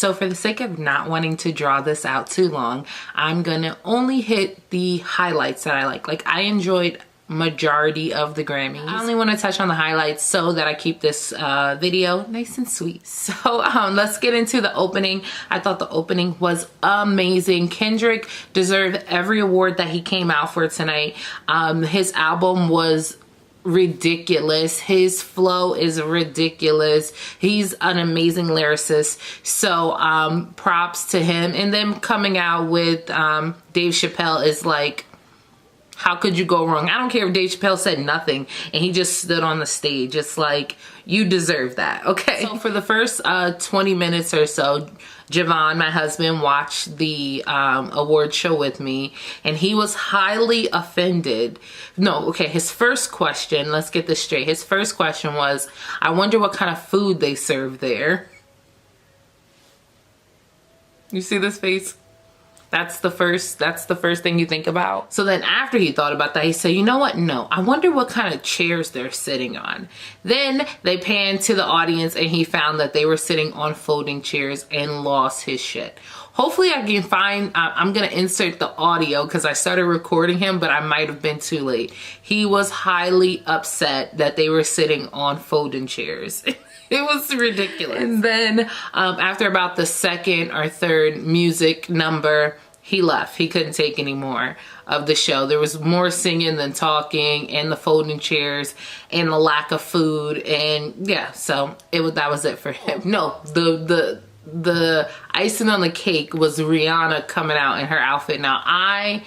So for the sake of not wanting to draw this out too long, I'm gonna only hit the highlights that I like. Like, I enjoyed majority of the Grammys. I only want to touch on the highlights so that I keep this video nice and sweet. So let's get into the opening. I thought the opening was amazing. Kendrick deserved every award that he came out for tonight. His album was ridiculous. His flow is ridiculous. He's an amazing lyricist. So props to him. And then coming out with Dave Chappelle is like, how could you go wrong? I don't care if Dave Chappelle said nothing and he just stood on the stage. It's like, you deserve that, okay? So for the first 20 minutes or so, Javon, my husband, watched the award show with me, and he was highly offended. No, okay, his first question, let's get this straight. His first question was, I wonder what kind of food they serve there. You see this face? That's the first thing you think about. So then after he thought about that, he said, you know what? No, I wonder what kind of chairs they're sitting on. Then they panned to the audience and he found that they were sitting on folding chairs and lost his shit. Hopefully I can find, I'm gonna insert the audio because I started recording him, but I might have been too late. He was highly upset that they were sitting on folding chairs. It was ridiculous. And then after about the second or third music number, he left. He couldn't take any more of the show. There was more singing than talking, and the folding chairs and the lack of food. And yeah, so that was it for him. No, the icing on the cake was Rihanna coming out in her outfit. Now I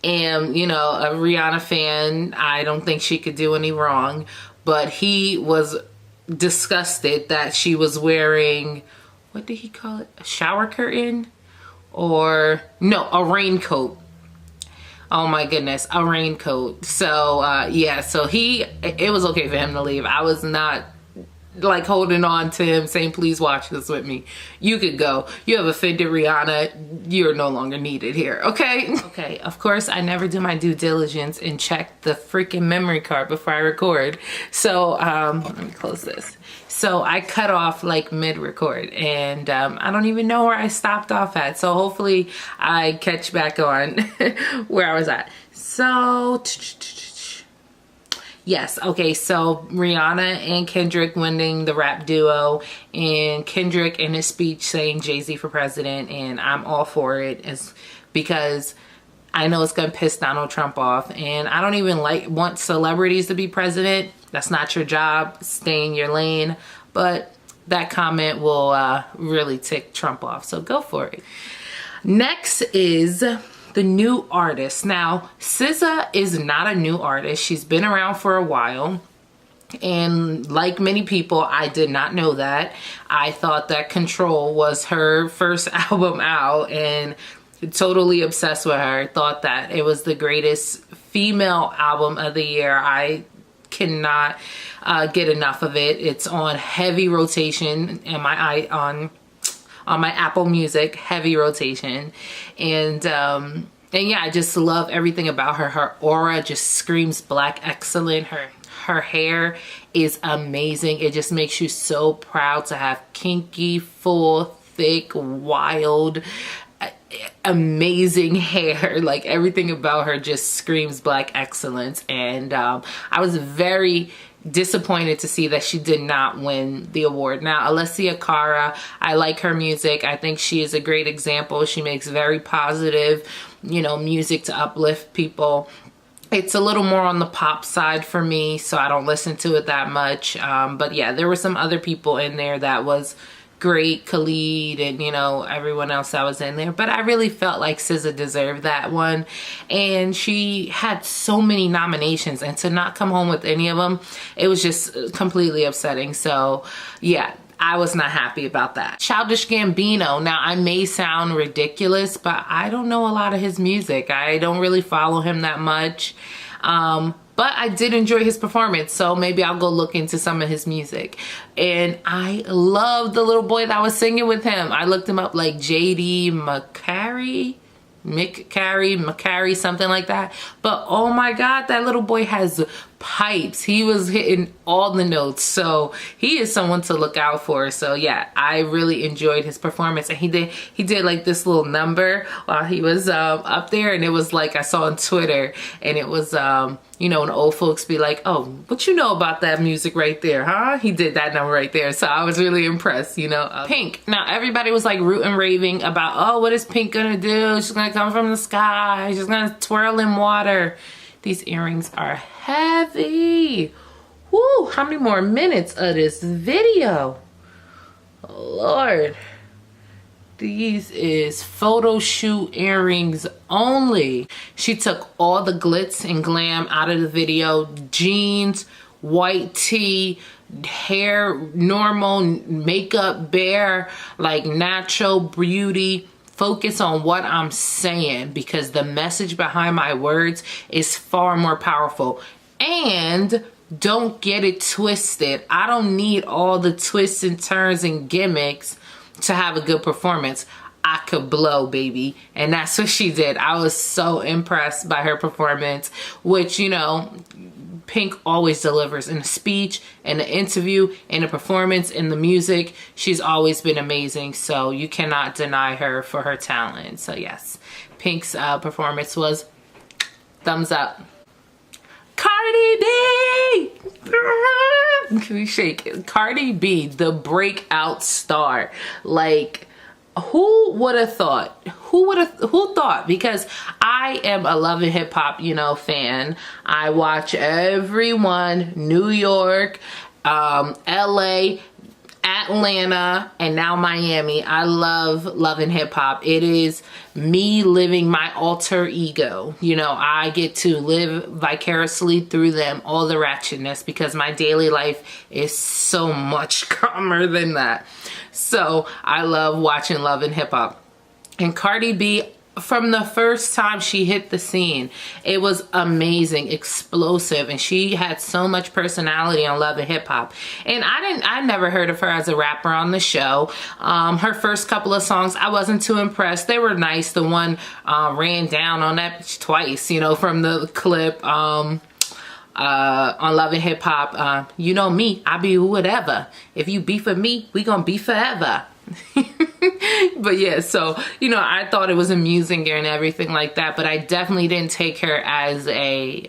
am, you know, a Rihanna fan. I don't think she could do any wrong, but he was disgusted that she was wearing, what did he call it, a shower curtain, or no, a raincoat. Oh my goodness, a raincoat. So yeah, so it was okay for him to leave. I was not like holding on to him saying, please watch this with me. You could go. You have offended Rihanna. You're no longer needed here, okay? Okay, of course, I never do my due diligence and check the freaking memory card before I record. So, let me close this. So I cut off like mid-record, and I don't even know where I stopped off at. So hopefully I catch back on where I was at. So, yes, okay, so Rihanna and Kendrick winning the rap duo, and Kendrick in his speech saying Jay-Z for president, and I'm all for it because I know it's gonna piss Donald Trump off, and I don't even want celebrities to be president. That's not your job. Stay in your lane. But that comment will really tick Trump off, so go for it. Next is the new artist. Now, SZA is not a new artist. She's been around for a while. And like many people, I did not know that. I thought that Control was her first album out, and totally obsessed with her. Thought that it was the greatest female album of the year. I cannot get enough of it. It's on heavy rotation in my on my Apple Music, heavy rotation. And yeah, I just love everything about her. Her aura just screams black excellent. Her hair is amazing. It just makes you so proud to have kinky, full, thick, wild, amazing hair. Like, everything about her just screams black excellence. And I was very disappointed to see that she did not win the award. Now, Alessia Cara, I like her music. I think she is a great example. She makes very positive, you know, music to uplift people. It's a little more on the pop side for me, so I don't listen to it that much. But yeah, there were some other people in there that was great, Khalid and, you know, everyone else that was in there. But I really felt like SZA deserved that one. And she had so many nominations, and to not come home with any of them, it was just completely upsetting. So yeah, I was not happy about that. Childish Gambino. Now, I may sound ridiculous, but I don't know a lot of his music. I don't really follow him that much. But I did enjoy his performance, so maybe I'll go look into some of his music. And I love the little boy that was singing with him. I looked him up, like JD McCary, something like that. But oh my God, that little boy has pipes. He was hitting all the notes. So he is someone to look out for. So yeah, I really enjoyed his performance. And he did like this little number while he was up there, and it was like, I saw on Twitter, and it was you know, when old folks be like, oh, what you know about that music right there, huh? He did that number right there. So I was really impressed, you know. Pink. Now, everybody was like rooting, raving about, oh, what is Pink gonna do? She's gonna come from the sky. She's gonna twirl in water. These earrings are heavy. Woo, how many more minutes of this video? Oh, Lord. These is photo shoot earrings only. She took all the glitz and glam out of the video. Jeans, white tee, hair normal, makeup bare, like natural beauty. Focus on what I'm saying, because the message behind my words is far more powerful. And don't get it twisted. I don't need all the twists and turns and gimmicks to have a good performance. I could blow, baby. And that's what she did. I was so impressed by her performance, which, you know, Pink always delivers in a speech, in the interview, in the performance, in the music. She's always been amazing. So you cannot deny her for her talent. So yes, Pink's performance was thumbs up. Cardi B! Can we shake it? Cardi B, the breakout star. Like, who would have thought? Who thought? Because I am a Love and Hip Hop, you know, fan. I watch everyone, New York, LA, Atlanta, and now Miami. I love Love and Hip Hop. It is me living my alter ego. You know, I get to live vicariously through them, all the ratchetness, because my daily life is so much calmer than that. So I love watching Love and Hip Hop. And Cardi B, from the first time she hit the scene, it was amazing, explosive, and she had so much personality on Love and Hip Hop. And I never heard of her as a rapper on the show. Her first couple of songs, I wasn't too impressed. They were nice. The one ran down on that bitch twice, you know, from the clip on Love and Hip Hop. You know me, I be whatever. If you beef with me, we gonna be forever. But yeah, so, you know, I thought it was amusing and everything like that, but I definitely didn't take her as a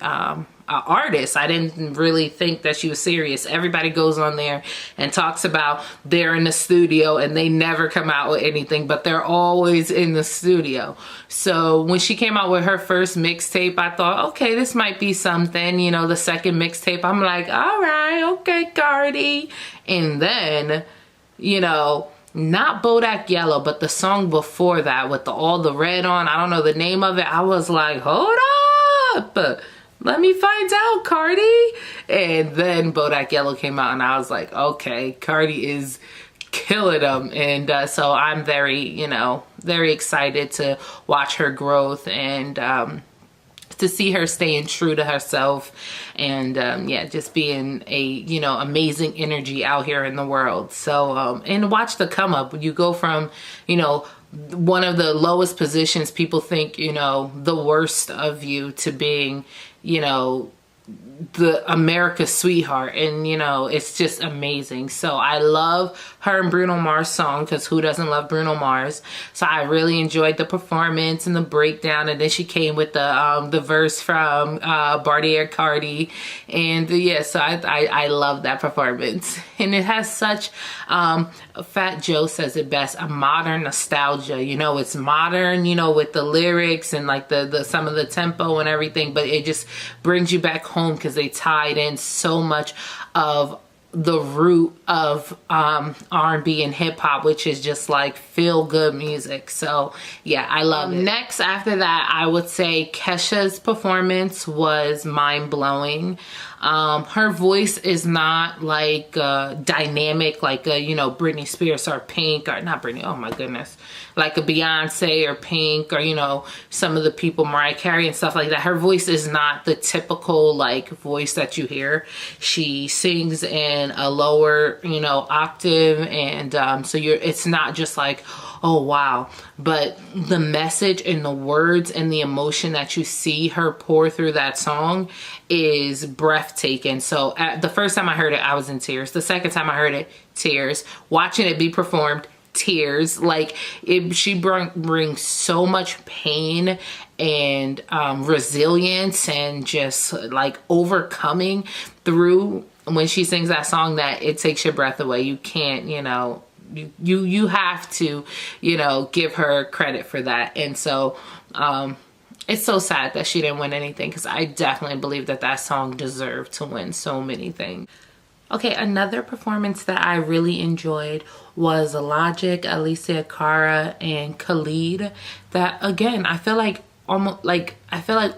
artist. I didn't really think that she was serious. Everybody goes on there and talks about they're in the studio and they never come out with anything, but they're always in the studio. So when she came out with her first mixtape, I thought, okay, this might be something. You know, the second mixtape, I'm like, all right, okay, Cardi. And then, you know, not Bodak Yellow, but the song before that with all the red on, I don't know the name of it. I was like, hold up, let me find out, Cardi. And then Bodak Yellow came out and I was like, okay, Cardi is killing them. And so I'm very, you know, very excited to watch her growth and to see her staying true to herself and yeah, just being a, you know, amazing energy out here in the world. So and watch the come up. You go from, you know, one of the lowest positions people think, you know, the worst of you, to being, you know, the America's sweetheart. And, you know, it's just amazing. So I love her and Bruno Mars song, because who doesn't love Bruno Mars? So I really enjoyed the performance and the breakdown. And then she came with the verse from Bartier Cardi. And yeah, so I love that performance. And it has such, Fat Joe says it best, a modern nostalgia. You know, it's modern, you know, with the lyrics and like the some of the tempo and everything, but it just brings you back home because they tied in so much of the root of R&B and hip hop, which is just like feel good music. So yeah, I love it. Next after that, I would say Kesha's performance was mind blowing. Her voice is not like dynamic like a, you know, Britney Spears or Pink, or not Britney, oh my goodness, like a Beyonce or Pink, or, you know, some of the people, Mariah Carey and stuff like that. Her voice is not the typical like voice that you hear. She sings in a lower, you know, octave, and so it's not just like, oh wow, but the message and the words and the emotion that you see her pour through that song is breathtaking. breathtaking. So the first time I heard it, I was in tears. The second time I heard it, tears. Watching it be performed, tears. Like she brings so much pain and resilience and just like overcoming through when she sings that song that it takes your breath away. You can't, you know, you have to, you know, give her credit for that. And so it's so sad that she didn't win anything, because I definitely believe that that song deserved to win so many things. Okay, another performance that I really enjoyed was Logic, Alessia Cara, and Khalid. That again, I feel like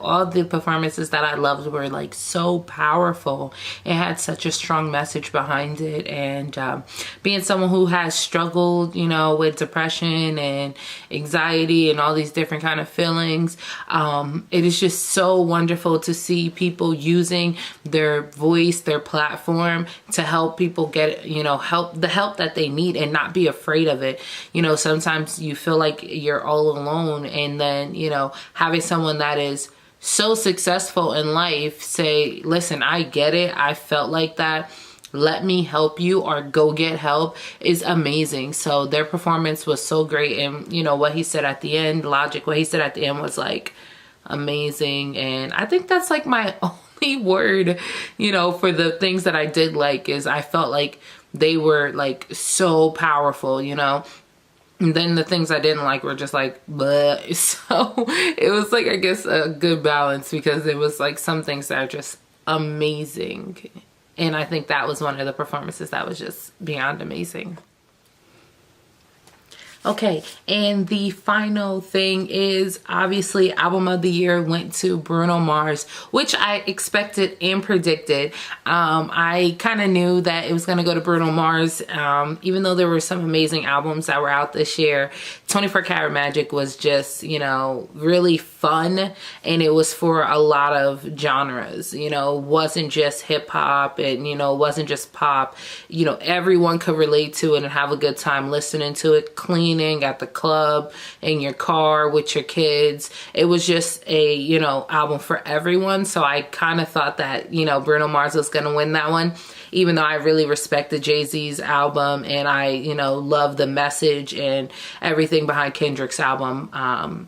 all the performances that I loved were like so powerful. It had such a strong message behind it, and being someone who has struggled, you know, with depression and anxiety and all these different kind of feelings, it is just so wonderful to see people using their voice, their platform to help people get, you know, the help that they need and not be afraid of it. You know, sometimes you feel like you're all alone, and then, you know, having someone that is so successful in life say, listen, I get it, I felt like that, let me help you, or go get help, is amazing. So their performance was so great. And you know what he said at the end, Logic, what he said at the end was like amazing. And I think that's like my only word, you know, for the things that I did like, is I felt like they were like so powerful, you know. And then the things I didn't like were just like, bleh. So it was like, I guess, a good balance, because it was like some things that are just amazing. And I think that was one of the performances that was just beyond amazing. Okay, and the final thing is, obviously, album of the year went to Bruno Mars, which I expected and predicted. I kind of knew that it was going to go to Bruno Mars, even though there were some amazing albums that were out this year. 24 Karat Magic was just, you know, really fun, and it was for a lot of genres. You know, it wasn't just hip hop, and, you know, it wasn't just pop. You know, everyone could relate to it and have a good time listening to it, cleaning, at the club, in your car, with your kids. It was just a, you know, album for everyone. So I kind of thought that, you know, Bruno Mars was going to win that one, even though I really respected Jay-Z's album, and I, you know, love the message and everything behind Kendrick's album.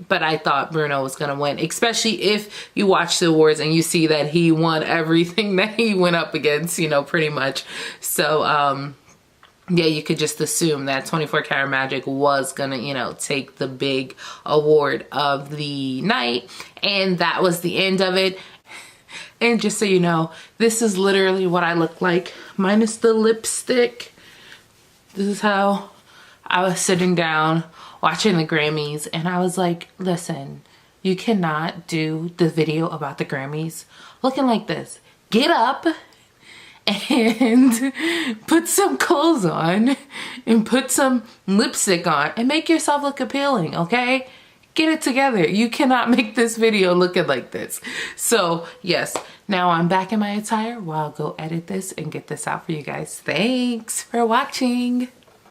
But I thought Bruno was going to win, especially if you watch the awards and you see that he won everything that he went up against, you know, pretty much. So, yeah, you could just assume that 24 Karat Magic was gonna, you know, take the big award of the night. And that was the end of it. And just so you know, this is literally what I look like, minus the lipstick. This is how I was sitting down watching the Grammys, and I was like, listen, you cannot do the video about the Grammys looking like this. Get up and put some clothes on and put some lipstick on and make yourself look appealing, okay? Get it together. You cannot make this video looking like this. So yes, now I'm back in my attire. Well, I'll go edit this and get this out for you guys. Thanks for watching.